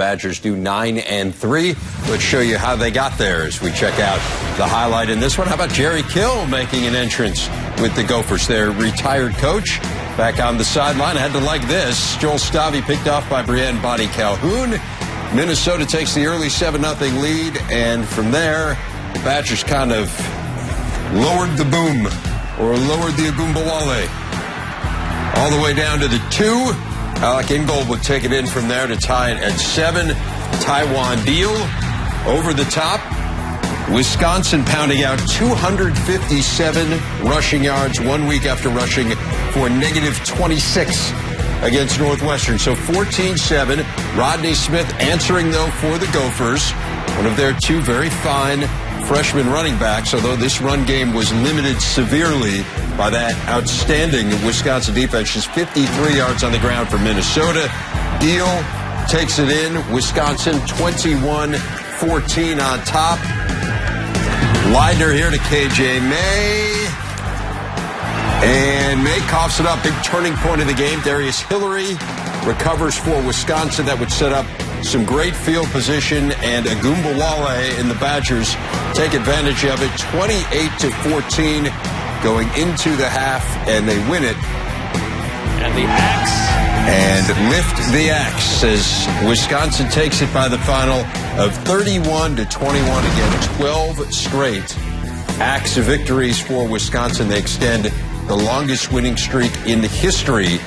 Badgers do 9-3. Let's show you how they got there as we check out the highlight in this one. How about Jerry Kill making an entrance with the Gophers? Their retired coach back on the sideline. Had to like this. Joel Stavy picked off by Brienne Bonnie Calhoun. Minnesota takes the early 7-0 lead, and from there, the Badgers kind of lowered the boom, or lowered the Ogunbowale, all the way down to the 2. Alec Ingold would take it in from there to tie it at 7. Taiwan Deal over the top. Wisconsin pounding out 257 rushing yards 1 week after rushing for -26 against Northwestern. So 14-7. Rodney Smith answering, though, for the Gophers. One of their two very fine freshman running backs, although this run game was limited severely by that outstanding Wisconsin defense. Just 53 yards on the ground for Minnesota. Deal takes it in. Wisconsin 21-14 on top. Leidner here to KJ May. And May coughs it up. Big turning point of the game. Darius Hillary recovers for Wisconsin. That would set up some great field position, and Ogunbowale and the Badgers take advantage of it. 28-14 going into the half, and they win it. And the axe. And lift the axe as Wisconsin takes it by the final of 31-21. Again, 12 straight axe victories for Wisconsin. They extend the longest winning streak in the history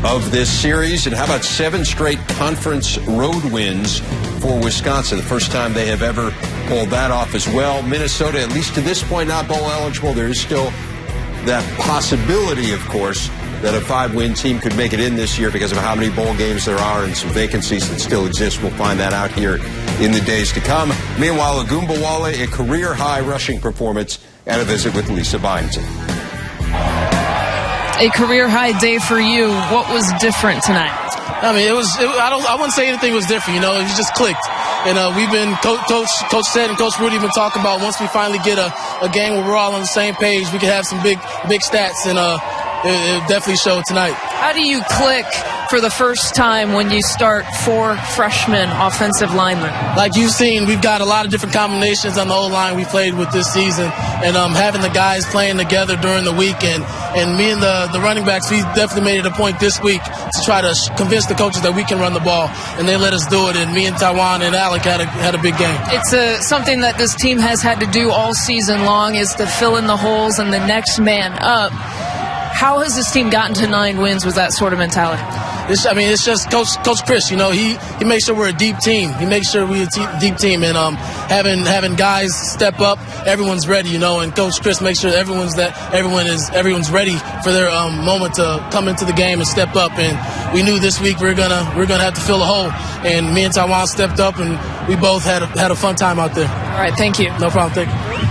of this series. And how about 7 straight conference road wins for Wisconsin? The first time they have ever pulled that off as well. Minnesota, at least to this point, not bowl eligible. There is still that possibility, of course, that a 5-win team could make it in this year because of how many bowl games there are and some vacancies that still exist. We'll find that out here in the days to come. Meanwhile, Ogunbowale, a career-high rushing performance, and a visit with Lisa Byington. A career-high day for you. What was different tonight? I mean, I wouldn't say anything was different. You know, it just clicked. And we've been, Coach said and Coach Rudy have been talking about once we finally get a game where we're all on the same page, we can have some big stats, and it definitely showed tonight. How do you click for the first time when you start 4 freshman offensive linemen? Like you've seen, we've got a lot of different combinations on the O-line we played with this season, and having the guys playing together during the week, and me and the running backs, we definitely made it a point this week to try to convince the coaches that we can run the ball, and they let us do it, and me and Taiwan and Alec had a big game. It's something that this team has had to do all season long, is to fill in the holes and the next man up. How has this team gotten to 9 wins with that sort of mentality? It's just Coach Chris. You know, he makes sure we're a deep team. He makes sure we're a deep team, and having guys step up, everyone's ready. You know, and Coach Chris makes sure everyone's ready for their moment to come into the game and step up. And we knew this week we're gonna have to fill a hole. And me and Taiwan stepped up, and we both had a fun time out there. All right, thank you. No problem. Thank you.